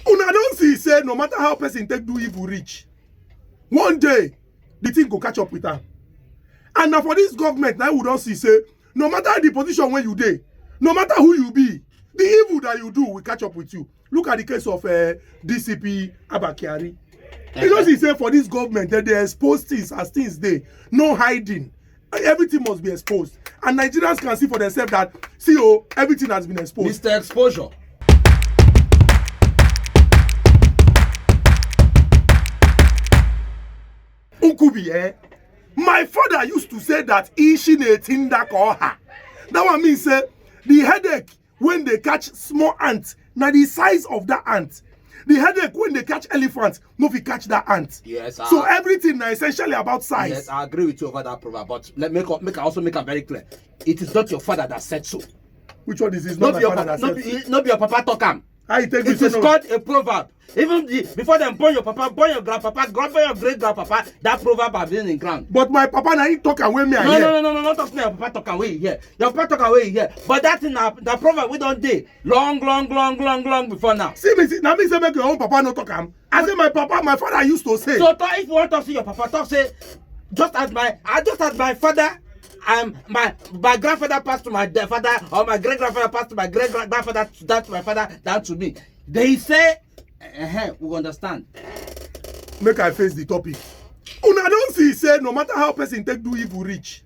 Una don't see say no matter how person take do evil reach, one day the thing go catch up with her. And now for this government, now we don't see say no matter the position where you dey, no matter who you be, the evil that you do will catch up with you. Look at the case of DCP Abba Kyari. You don't see say for this government that they expose things as things they no hiding. Everything must be exposed. And Nigerians can see for themselves that everything has been exposed. Mr. Exposure. Nkubi, my father used to say that ishi ne tindak or her. That one means the headache when they catch small ants, now the size of that ant. The headache when they catch elephants, no if you catch that ant. Yes. So everything now essentially about size. Yes, I agree with you over that proverb, but let me also make it very clear. It is not your father that said so. Which one is this? Not my father that said so. Not your papa talk am. It is called a proverb. Even before them born your papa, born your grandpapa, your great grandpapa, that proverb have been in ground. But my papa now he talk away me here. No, not talking your papa talk away here. Your papa talk away here. But that in the proverb we don't do long before now. See me, now me say make your own papa no talk am. I say my father used to say. So if you want to see your papa talk, say just as my father. My grandfather passed to my father, or my great grandfather passed to my great grandfather, down to my father, down to me. They say, we understand. Make I face the topic. Una don't see say no matter how person take do evil reach,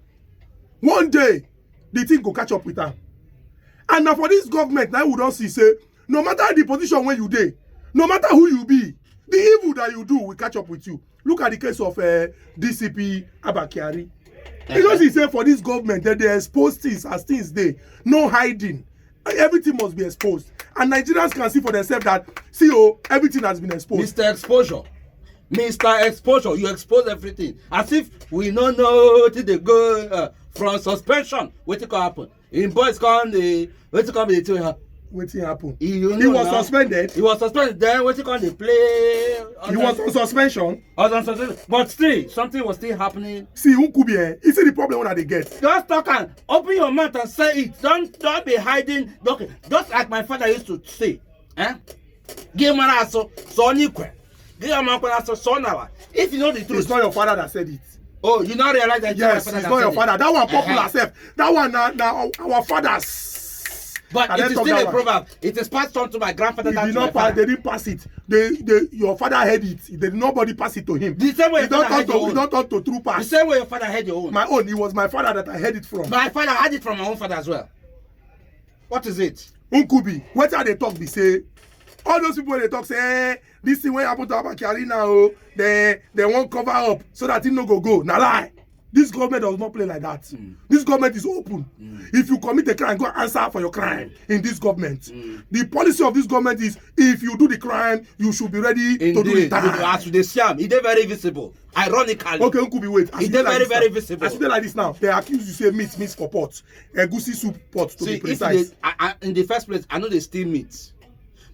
one day the thing go catch up with her. And now for this government, now we don't see say no matter the position where you dey, no matter who you be, the evil that you do will catch up with you. Look at the case of DCP Abba Kyari. You know, he say for this government that they expose things as things they no hiding. Everything must be exposed. And Nigerians can see for themselves that everything has been exposed. Mr. Exposure. Mr. Exposure, you expose everything. As if we don't know till they go from suspension. What can happen? In boys come the Wetin happen? He was suspended. He was suspended. Then what can they play? He was on suspension. But still, something was still happening. See, Nkubi, you see the problem when they get. Just talk and open your mouth and say it. Don't be hiding. Okay. Just like my father used to say, give man aso son equal. Give man aso son our. If you know the truth, it's not your father that said it. Oh, you not realize that? Yes, it's not your father. That one popular self. That one now our fathers. But it is still a proverb. It is passed on to my grandfather. They didn't pass it. Your father had it. Nobody passed it to him. The same way you don't talk to true pass. The same way your father had your own. My own. It was my father that I had it from. My father had it from my own father as well. What is it? Nkubi, what are they talk? They say all those people they talk say this thing when happen to Abba Kyari now. They won't cover up so that it no go. Now lie. This government does not play like that. This government is open. If you commit a crime, go answer for your crime in this government. The policy of this government is if you do the crime, you should be ready to do the time. As they see him, he very visible. Ironically. Okay, Nkubi, wait. He very visible. As you dey like this now, they accuse you say meat for pot. Egusi soup pot to be precise. In the first place, I know they steal meat.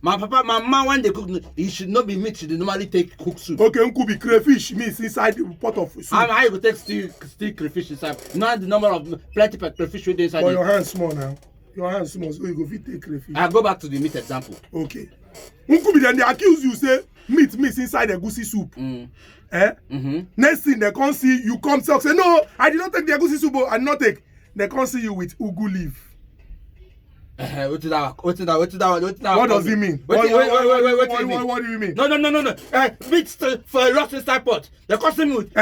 My mama, when they cook, it should not be meat. She normally take cooked soup. Okay, Nkubi, crayfish meat inside the pot of soup. How you go take steal crayfish inside? Not the number of plenty crayfish with inside. But your hands small now. Your hands small, so you go fit take crayfish. I go back to the meat example. Okay. Nkubi, then they accuse you say meat inside the egusi soup. Next thing they come see you come say no, I did not take the egusi soup. I did not take. They come see you with ugu leaf. What does it mean? What do you mean? No. Meat for a lost inside pot. They call me with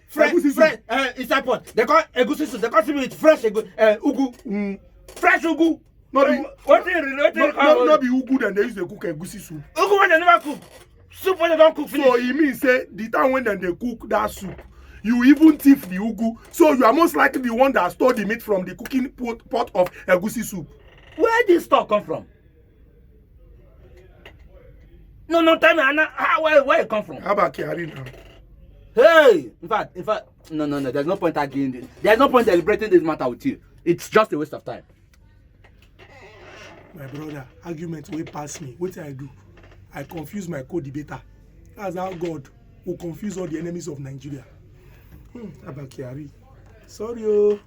fresh inside pot. They call egusi soup. They call me with fresh ugu. Fresh ugu. Not be ugu then they use to cook egusi soup. Ugu when they never cook. Soup when they don't cook finish. So it means say the time when they cook that soup, you even thief the ugu. So you are most likely the one that stole the meat from the cooking pot of egusi soup. Where did this stock come from? No, tell me, where it come from? Abba Kyari now. Hey, in fact, no. There's no point arguing this. There's no point deliberating this matter with you. It's just a waste of time. My brother, argument will pass me. What I do? I confuse my co-debater. That's how God will confuse all the enemies of Nigeria. Abba Kyari. Sorry,